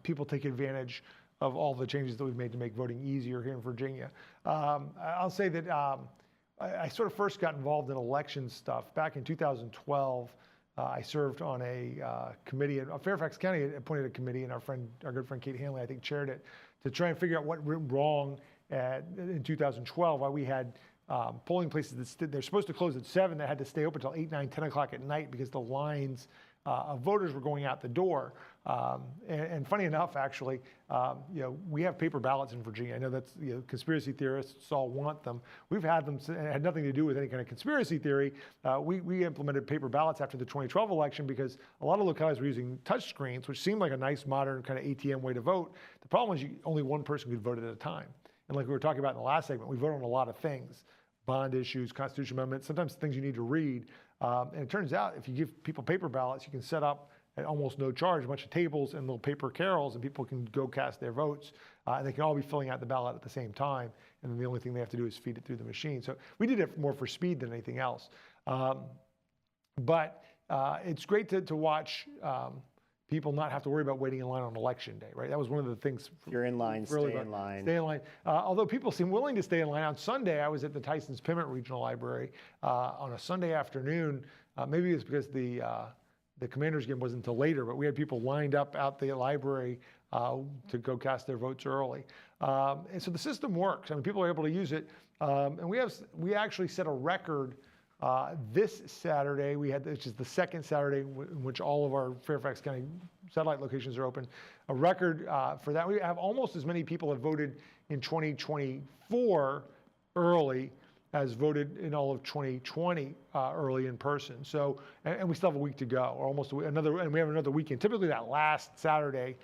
people take advantage of all the changes that we've made to make voting easier here in Virginia. I'll say that I sort of first got involved in election stuff back in 2012. I served on a committee, Fairfax County appointed a committee, and our good friend Kate Hanley, I think, chaired it, to try and figure out what went wrong in 2012, why we had polling places that they're supposed to close at 7 that had to stay open until 8, 9, 10 o'clock at night because the lines of voters were going out the door. And funny enough, actually, we have paper ballots in Virginia. I know that's, conspiracy theorists all want them. We've had them, it had nothing to do with any kind of conspiracy theory. We implemented paper ballots after the 2012 election because a lot of localities were using touch screens, which seemed like a nice, modern kind of ATM way to vote. The problem was only one person could vote at a time. And like we were talking about in the last segment, we vote on a lot of things, bond issues, constitutional amendments, sometimes things you need to read. And it turns out if you give people paper ballots, you can set up at almost no charge a bunch of tables and little paper carols, and people can go cast their votes. And they can all be filling out the ballot at the same time. And then the only thing they have to do is feed it through the machine. So we did it more for speed than anything else. But it's great to watch people not have to worry about waiting in line on election day, right? That was one of the things. You're in line, stay in line. Stay in line. Although people seem willing to stay in line. On Sunday, I was at the Tysons Piment Regional Library on a Sunday afternoon. Maybe it's because the Commanders game wasn't until later, but we had people lined up out the library to go cast their votes early. And so the system works. I mean, people are able to use it. And we actually set a record this Saturday, which is the second Saturday in which all of our Fairfax County satellite locations are open, a record for that. We have almost as many people have voted in 2024 early as voted in all of 2020 early in person. So, and we still have a week to go, or almost another, and we have another weekend. Typically that last Saturday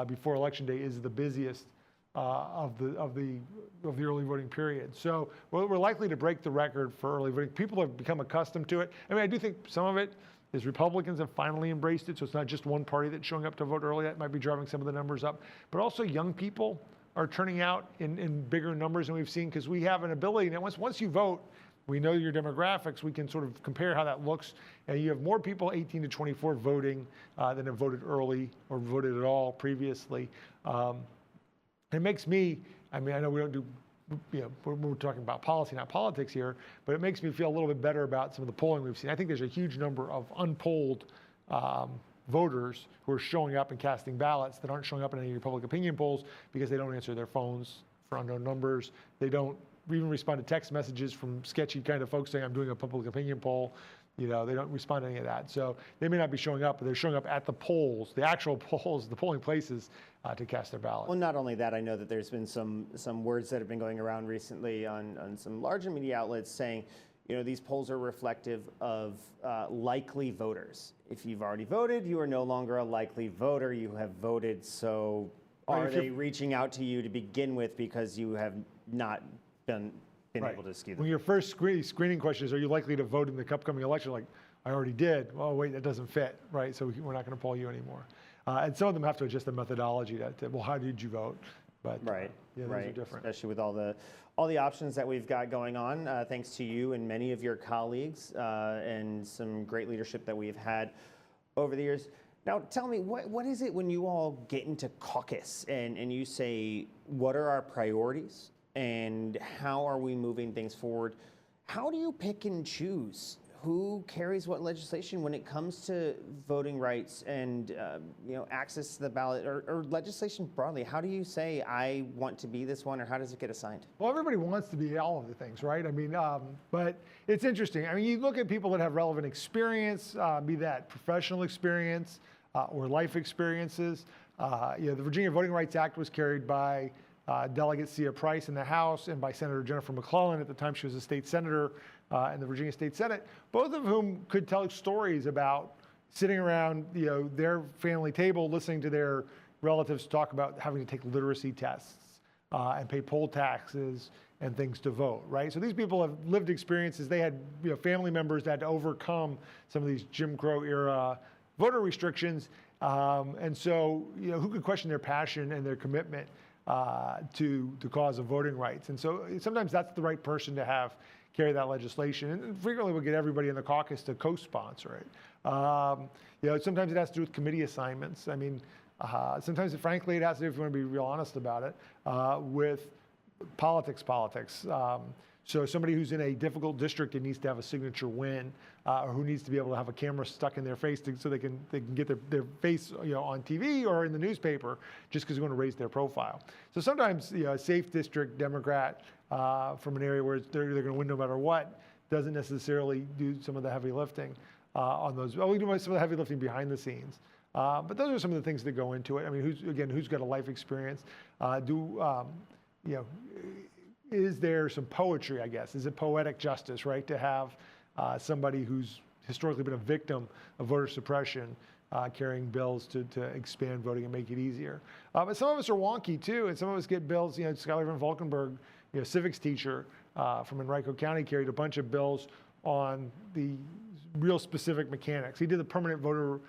before Election Day is the busiest of the early voting period. So we're likely to break the record for early voting. People have become accustomed to it. I mean, I do think some of it is Republicans have finally embraced it, so it's not just one party that's showing up to vote early. That might be driving some of the numbers up. But also young people are turning out in bigger numbers than we've seen because we have an ability. Now, once you vote, we know your demographics. We can sort of compare how that looks. And you have more people 18 to 24 voting than have voted early or voted at all previously. It makes me, I mean, I know we don't do, we're talking about policy, not politics here, but it makes me feel a little bit better about some of the polling we've seen. I think there's a huge number of unpolled voters who are showing up and casting ballots that aren't showing up in any public opinion polls because they don't answer their phones for unknown numbers. They don't even respond to text messages from sketchy kind of folks saying, I'm doing a public opinion poll. They don't respond to any of that. So they may not be showing up, but they're showing up at the polls, the actual polls, the polling places to cast their ballot. Well, not only that, I know that there's been some words that have been going around recently on some larger media outlets saying, these polls are reflective of likely voters. If you've already voted, you are no longer a likely voter. You have voted, so are they reaching out to you to begin with because you have not been able to skew them? When your first screening question is, are you likely to vote in the upcoming election? Like, I already did. Well, wait, that doesn't fit, right? So we're not going to poll you anymore. And some of them have to adjust the methodology well, how did you vote? But those are different. Especially with all the options that we've got going on, thanks to you and many of your colleagues and some great leadership that we've had over the years. Now, tell me, what is it when you all get into caucus and you say, what are our priorities and how are we moving things forward? How do you pick and choose who carries what legislation when it comes to voting rights and access to the ballot or legislation broadly? How do you say, I want to be this one, or how does it get assigned? Well, everybody wants to be all of the things, right? I mean, but it's interesting. I mean, you look at people that have relevant experience, be that professional experience or life experiences. The Virginia Voting Rights Act was carried by Delegate Cia Price in the House and by Senator Jennifer McClellan. At the time, she was a state senator in the Virginia State Senate, both of whom could tell stories about sitting around their family table, listening to their relatives talk about having to take literacy tests and pay poll taxes and things to vote, right? So these people have lived experiences. They had family members that had to overcome some of these Jim Crow era voter restrictions. And so, who could question their passion and their commitment to the cause of voting rights? And so sometimes that's the right person to have carry that legislation. And frequently we'll get everybody in the caucus to co-sponsor it. Sometimes it has to do with committee assignments. I mean, sometimes, frankly, it has to do, if you want to be real honest about it, with politics. So somebody who's in a difficult district and needs to have a signature win, or who needs to be able to have a camera stuck in their face so they can get their face on TV or in the newspaper just because they want to raise their profile. So sometimes a safe district Democrat from an area where they're going to win no matter what doesn't necessarily do some of the heavy lifting on those. We do some of the heavy lifting behind the scenes. But those are some of the things that go into it. I mean, who's got a life experience? Is there some poetry, I guess? Is it poetic justice, right, to have somebody who's historically been a victim of voter suppression carrying bills to expand voting and make it easier? But some of us are wonky, too, and some of us get bills. Skylar Van Valkenburg, civics teacher from Henrico County, carried a bunch of bills on the real specific mechanics. He did the permanent voter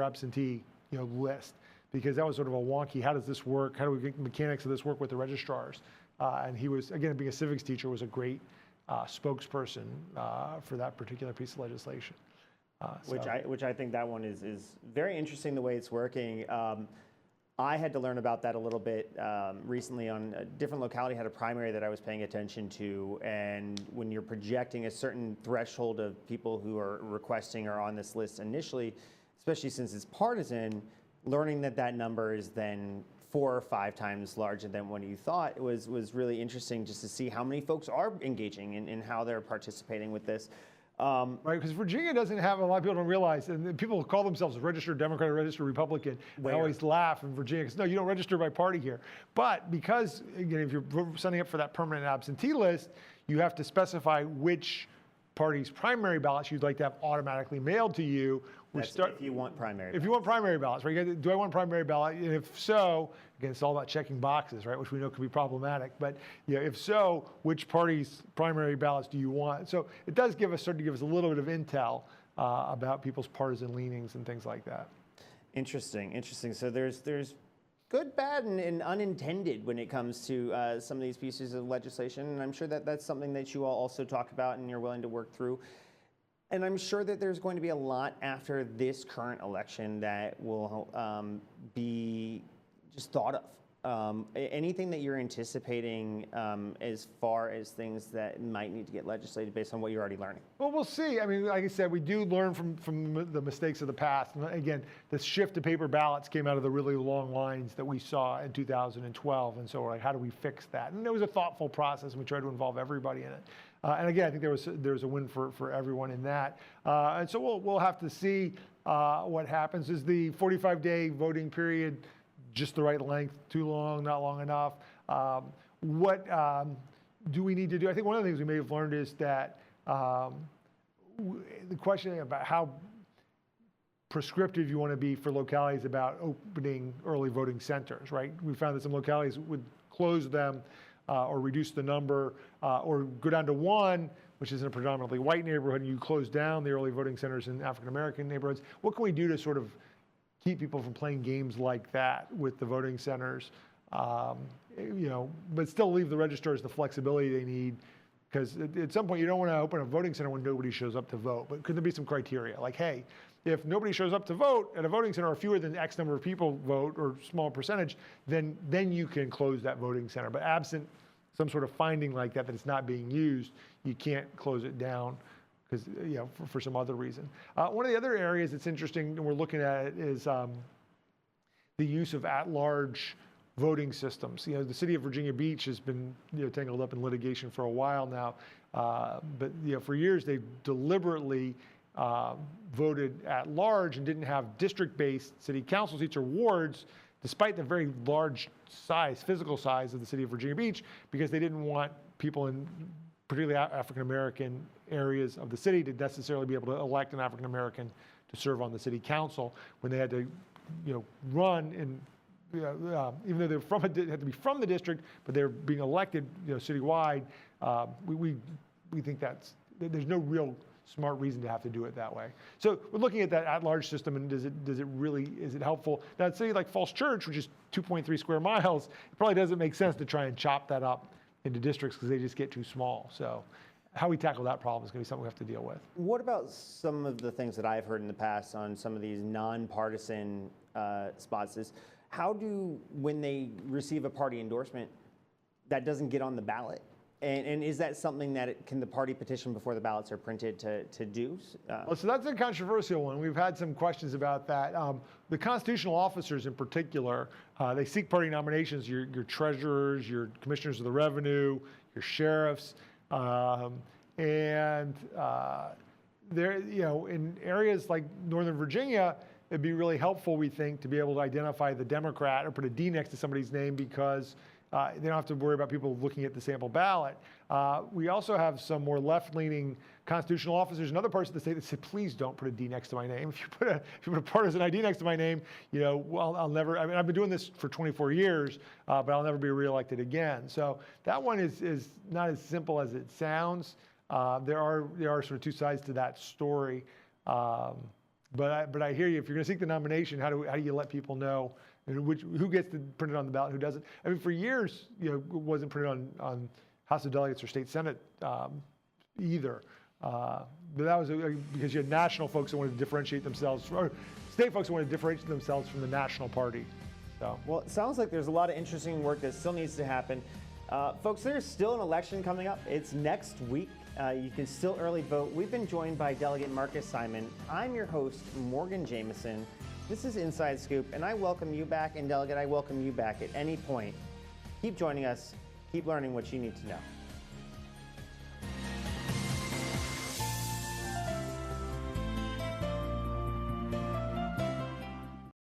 absentee list, because that was sort of a wonky, how does this work? How do we get the mechanics of this work with the registrars? And he was, again, being a civics teacher, was a great spokesperson for that particular piece of legislation. Which I think that one is very interesting, the way it's working. I had to learn about that a little bit recently on a different locality, had a primary that I was paying attention to, and when you're projecting a certain threshold of people who are requesting or on this list initially, especially since it's partisan, learning that number is then 4 or 5 times larger than what you thought was really interesting, just to see how many folks are engaging in how they're participating with this. Right, because Virginia doesn't have, a lot of people don't realize, and people call themselves a registered Democrat or registered Republican. They always laugh in Virginia because, no, you don't register by party here. But because, again, if you're signing up for that permanent absentee list, you have to specify which party's primary ballots you'd like to have automatically mailed to you. If you want primary ballots. If you want primary ballots, right? Do I want primary ballot? And if so, again, it's all about checking boxes, right? Which we know can be problematic. But if so, which party's primary ballots do you want? So it does start to give us a little bit of intel about people's partisan leanings and things like that. Interesting. So there's good, bad, and unintended when it comes to some of these pieces of legislation. And I'm sure that's something that you all also talk about and you're willing to work through. And I'm sure that there's going to be a lot after this current election that will be just thought of. Anything that you're anticipating as far as things that might need to get legislated based on what you're already learning? Well, we'll see. I mean, like I said, we do learn from the mistakes of the past. And again, the shift to paper ballots came out of the really long lines that we saw in 2012. And so, how do we fix that? And it was a thoughtful process, and we tried to involve everybody in it. And again, I think there was a win for everyone in that. And so we'll have to see what happens. Is the 45-day voting period just the right length? Too long? Not long enough? do we need to do? I think one of the things we may have learned is that the question about how prescriptive you want to be for localities about opening early voting centers, right? We found that some localities would close them or reduce the number or go down to one, which is in a predominantly white neighborhood, and you close down the early voting centers in African-American neighborhoods. What can we do to sort of keep people from playing games like that with the voting centers, but still leave the registrars the flexibility they need? Because at some point you don't want to open a voting center when nobody shows up to vote, but could there be some criteria? Like, hey, if nobody shows up to vote at a voting center or fewer than X number of people vote or small percentage, then you can close that voting center. But absent some sort of finding like that it's not being used, you can't close it down because for some other reason. One of the other areas that's interesting and we're looking at it is the use of at-large voting systems. The city of Virginia Beach has been tangled up in litigation for a while now, but for years they've deliberately voted at large and didn't have district-based city council seats or wards, despite the very large size, physical size of the city of Virginia Beach, because they didn't want people in particularly African-American areas of the city to necessarily be able to elect an African-American to serve on the city council when they had to, run in, even though they're had to be from the district, but they're being elected, citywide. We think there's no real smart reason to have to do it that way. So we're looking at that at-large system, and is it helpful? Now, a city like Falls Church, which is 2.3 square miles, it probably doesn't make sense to try and chop that up into districts because they just get too small. So how we tackle that problem is going to be something we have to deal with. What about some of the things that I've heard in the past on some of these nonpartisan spots is how when they receive a party endorsement, that doesn't get on the ballot? And is that something that can the party petition before the ballots are printed to do? Well, so that's a controversial one. We've had some questions about that. The constitutional officers in particular, they seek party nominations, your treasurers, your commissioners of the revenue, your sheriffs, and there, in areas like Northern Virginia, it'd be really helpful, we think, to be able to identify the Democrat or put a D next to somebody's name because they don't have to worry about people looking at the sample ballot. We also have some more left-leaning constitutional officers in other parts of the state that say, please don't put a D next to my name. If you put a partisan ID next to my name, I'll never, I've been doing this for 24 years, but I'll never be reelected again. So that one is not as simple as it sounds. There are sort of two sides to that story. But I hear you. If you're going to seek the nomination, how do you let people know who gets to print it on the ballot, who doesn't? I mean, for years, it wasn't printed on House of Delegates or State Senate either. But that was because you had national folks that wanted to differentiate themselves, or state folks that wanted to differentiate themselves from the national party. So. Well, it sounds like there's a lot of interesting work that still needs to happen. Folks, there's still an election coming up. It's next week. You can still early vote. We've been joined by Delegate Marcus Simon. I'm your host, Morgan Jameson. This is Inside Scoop, and I welcome you back, and Delegate, I welcome you back at any point. Keep joining us. Keep learning what you need to know.